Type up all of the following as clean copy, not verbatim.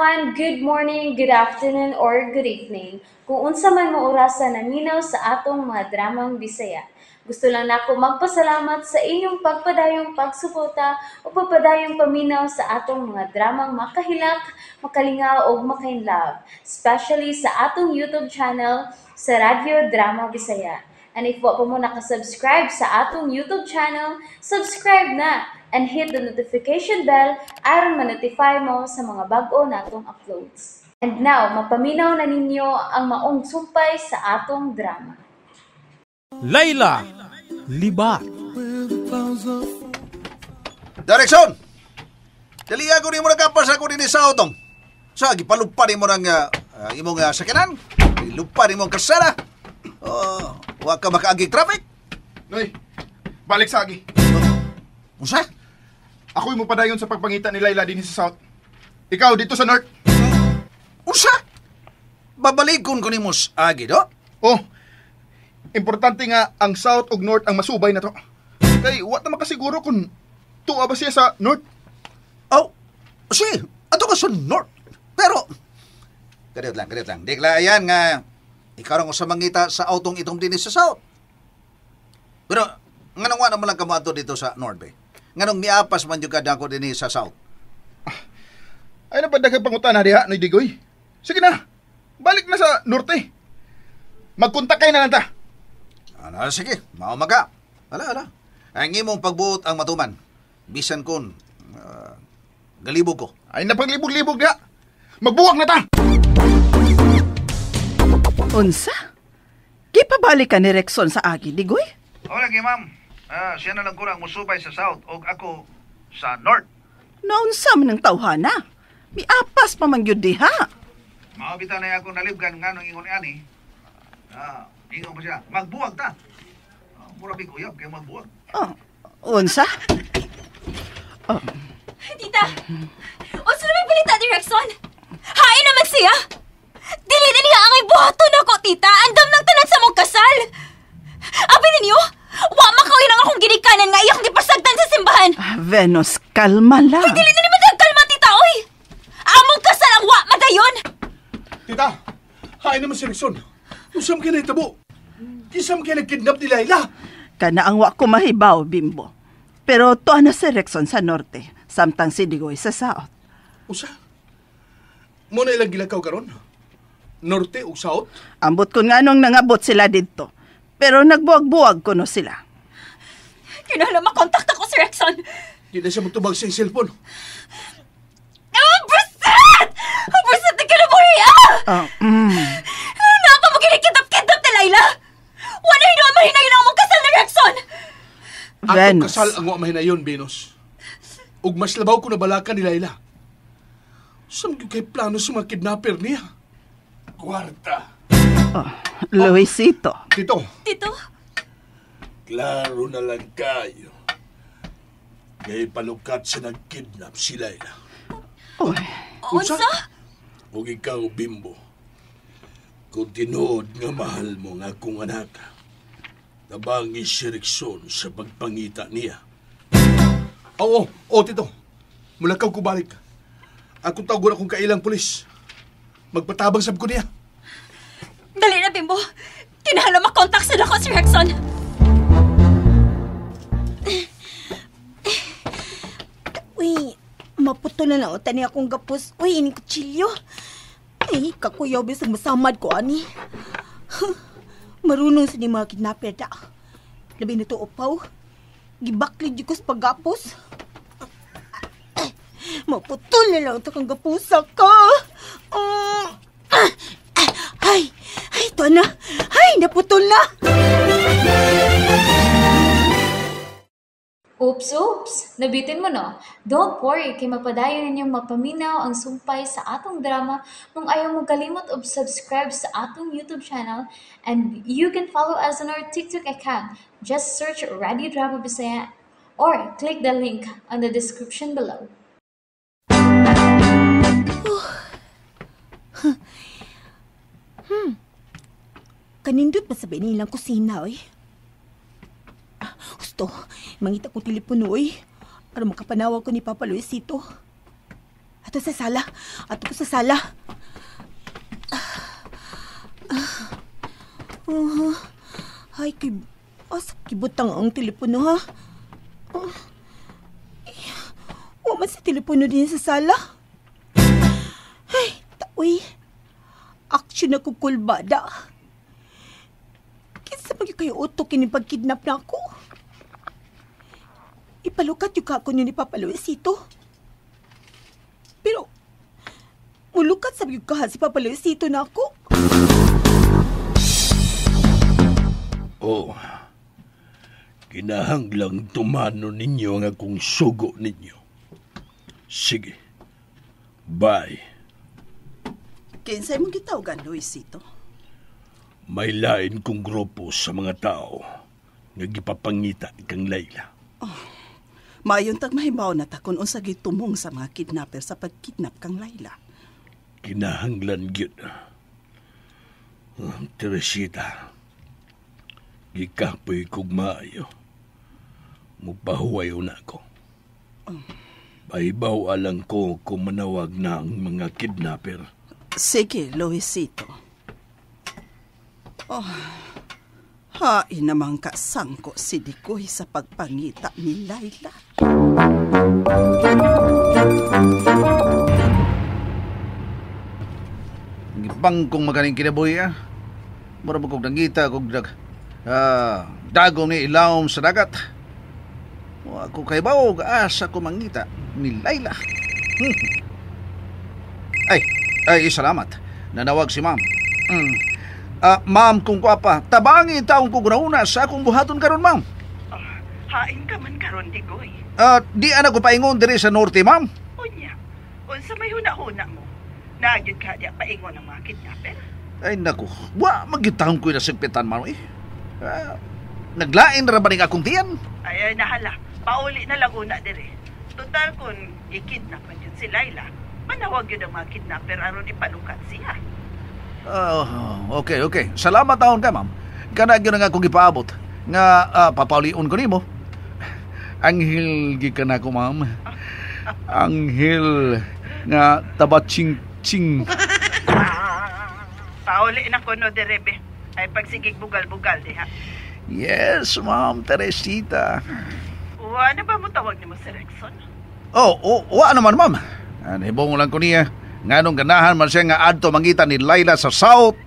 everyone, good morning, good afternoon, or good evening. Kung unsa man mo orasan naminaw sa atong mga dramang Bisaya. Gusto lang nako magpasalamat sa inyong pagpadayong pagsuporta o pagpadayong paminaw sa atong mga dramang makahilak, makalingaw o makainlove, especially sa atong YouTube channel sa Radyo Drama Bisaya. And if wa pa mo nakasubscribe sa atong YouTube channel, subscribe na and hit the notification bell aron ma-notify mo sa mga bag-o natong uploads. And now, mapaminaw na ninyo ang maong sumpay sa atong drama. Layla, Libat. Direksyon! Dali ako ni mo nakapas ako din sa utong. Sa gipalupa ni mo ng imong sakinan. Lupa ni mo kasara. Huwag ka makaagig traffic. Noy, balik sa agi. Musa? Ako'y mo padayon sa pagpangita ni Layla din sa South. Ikaw dito sa North. Musa? Babalikon ko ni mo sa agi, do? Oh, importante nga ang South ug North ang masubay na to. Kay, wat na makasiguro kung tuwa ba siya sa North? Oh, si, ato ka sa North. Pero, kadit lang. Dikla yan nga, ikaw lang ko sa mangita sa autong itong din sa South. Pero, nganong wala mo lang kamato dito sa North, be? Nganong miapas man yung kadako din sa South? Ay na padagay pangutan na diha, Noy Digoy. Sige na, balik na sa Norte. Magkontak kayo na lang ta. Sige, maumaga. Ala. Ang imong pagbuot ang matuman. Bisan kon, galibog ko. Ay na paglibog-libog na. Magbuwag na ta. Unsa? Gipabalik ka ni Rexon sa agi, Digoy? O lagi, ma'am. Siya na lang kurang musubay sa South o ako sa North. Naunsa man ng tawhana? Miapas pa man gyud diha. Maabita na ako nalibgan nga nung ingon ani. Ingon pa siya, magbuwag ta. Mura biguyab kayo magbuwag. Oh, unsa? Oh. Tita, unsa na may balita ni Rexon? Hain naman siya! Dili na niya ang ibuhaton ako, tita. Andam ng tanan sa mong kasal. Abi ninyo, wa makawin ang akong ginikanan nga iyang gipasagdan sa simbahan. Venus, kalma lang. Uy, dili na naman nagkalma, tita, oy! Among kasal ang wa madayon! Tita, hain naman si Rexon. Usam ka na itabo. Kisam ka nagkidnap ni Layla. Kana ang wa ko mahibaw, Bimbo. Pero tuwa na si Rexon sa norte, samtang si Digoy sa south. Usa? Muna ilang gilakaw karon? Norte o South? Ambot ko nga nung nangabot sila dito. Pero nagbuwag-buwag ko no sila. Kinala makontak ako si Rexon. Di na siya magtubag sa cellphone. Buset! Buset na kinabuhi, Ano pa mo kinikitap-kitap ni Layla? Wala yun ang mahinayin ang mong kasal na Rexon! Atong Venus. kasal ang wa mahinayon, Venus. Ug mas labaw ko na balakan ni Layla. Saan yung kay plano sa mga kidnapper niya? Kwarta. Oh, Luisito. Tito, Tito, klaro na lang kayo. Kay palukat sa nagkidnap si Layla. Uy, unsa? Ug ikaw, Bimbo, kung tinuod nga mahal mo nga akong anak, nabangi si Rexon sa pagpangita niya. Oo, Tito. Mulakaw ko balik. Ako tawag akong kailang pulis. Magpatabang sab ko niya. Dali na, Bimbo. Kinahanglan makontak sila ko si Rexon. Uy, maputol na lang tani akong gapos. Uy, ini kutsilyo. Ay, kakuyaw bisag masamad ko, ani. Marunong sa ni mga kidnapper da. Labi na to upaw. Gibaklid ko sa paggapos. Maputol na lang ito kang gapusa ka. Ay, ito na. Ay, naputol na. Oops, nabitin mo no? Don't worry, kay mapadayon ninyong mapaminaw ang sumpay sa atong drama kung ayaw mo kalimot og subscribe sa atong YouTube channel and you can follow us on our TikTok account. Just search Radio Drama Bisaya or click the link on the description below. Kanindot pa sabi nilang kusina, oy. Gusto, mangita ko telepono, oy. Para makapanawag ko ni Papa Luisito. At Ato sa sala. Ato ko sa sala. Ay, asap kibutang ang telepono, ha? Wala sa telepono din sa sala. Ay, taoy. Aksyon na kukulbada. Kinsa magi kayo utok kini pagkidnap na ako. Ipalukat yung kako niyo ni Papa Luisito. Pero, mulukat sa yung kahan si Papa Luisito na ako. Oh, kinahanglang tumano ninyo ang akong sugo ninyo. Sige, bye. Kinsay mong gitawgan, Luisito? May lain kong grupo sa mga tao nga gipapangita kang Layla. Mayon tag mahibaw na ta kung unsa gitumong sa mga kidnapper sa pagkidnap kang Layla. Kinahanglan gyud. Teresita, gikapoy kog maayo. Mupahuwayo na ko. Pahibaw alang ko kung manawag na ang mga kidnapper. Sige, Luisito. Hain namang kasangko si Dikoy sa pagpangita ni Layla. Gibang kong magaling kinabuhi, Mura mo kong nangita, kong dagom ni ilawom sa dagat. Ako kay bawo, asa ko mangita ni Layla. Ay, salamat. Nanawag si ma'am. Ma'am, kung kuwapa, tabangi taong ko gunauna sa akong buhaton karon, ma'am. Hain ka man karon, Dikoy. Di anak ko paingon diri sa norte, ma'am. Unya, unsa may huna-huna mo? Nagyod ka diya paingon ng mga kidnapper? Ay, naku. Magitahon ko yung nasagpitan, ma'am. Naglain na ba rin akong tiyan? Ay, nahala. Pauli na lang una dire. Total kung ikidnap man yun si Layla, manawag yun ang mga kidnapper aron ipalukat siya. Okay. Salamat taon ka, ma'am. Kana yun nga akong ipaabot. Nga papauliun ko nimo. Anghel gikan ako, ma'am. Anghel nga tabatsing-tsing. Pauli na ko no derebe. Ay pagsigig bugal-bugal diha. Yes, ma'am Teresita. Ano ba mo tawag ni mo si Rexon? Ano man, ma'am. Nahibong lang ko niya. Nganong ganahan man siya nga adto mangita ni Layla sa South.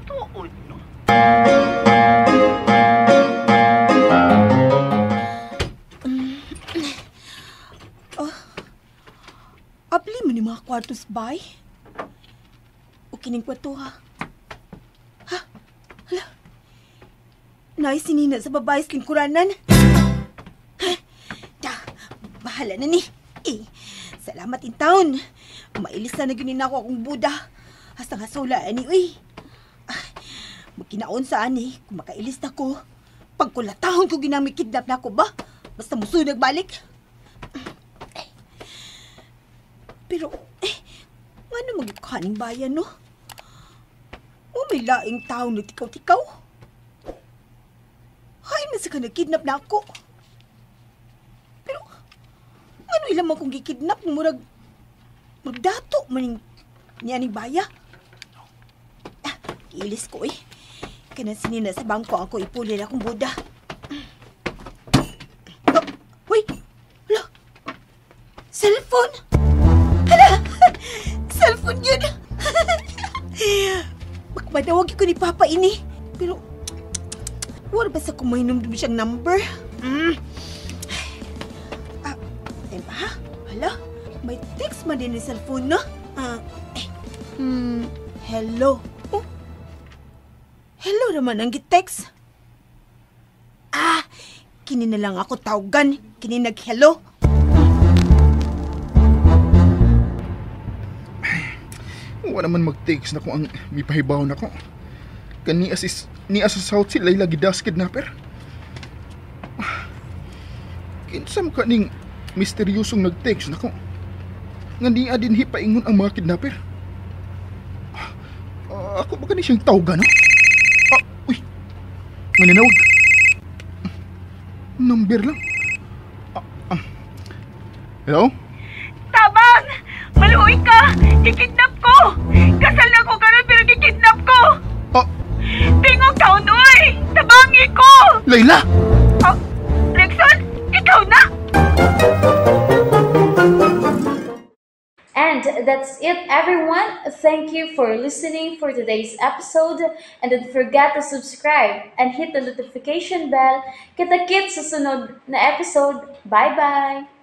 Tuod, no? Apli mo ni mga kwartos bay? O kining kwarto, ha? Ha? Hala? Naisinina sa babae sa kuranan? Bahala na ni. Salamat in taon. Mailis na naginin ako akong Buda. Hasta nga sula, uy. Magkinaon sa ani, kung makailis na ko. Pagkulatahon ko ginamit kidnap na ako ba? Basta musunag balik. Pero, ano magikuhaning bayan, no? O may laing tao na tikaw-tikaw? Hay, nasa ka nagkidnap na ako. Pero, ano ilang mo kong gikidnap? Magdato maning niya ni baya. Ilis ko, Kanan sinina sa bangko ako ipulil akong Buda. Uy! Hala! Cellphone! Hala! Cellphone yun! Magmadawag ko ni Papa ini. Pero, wala ba sa kumahinom doon siyang number? Ay ba? Hala? May text man din ni cellphone, no? Hello. Oh. Hello naman ang gitext. Kini na lang ako tawagan. Kini nag-hello. Wala naman mag-text na ko ang mipahibaw na ko. Ni sa South si Layla gidas kidnapper. Kinsam ka ning misteryosong nag-text na ko. Nga niya din hipaingon ang mga kidnapper. Ako ba ka siyang tawagan, no? Uy! Maninawag. Number lang. Hello? Tabang! Maluwa Kikidnap ko! Kasal na ko karon pero kikidnap ko! Oh, Tingog taon, uy! Tabangi ko! Layla! Oh, Rexon, ikaw na! And that's it, everyone. Thank you for listening for today's episode. And don't forget to subscribe and hit the notification bell. Kita-kits sa sunod na episode. Bye-bye!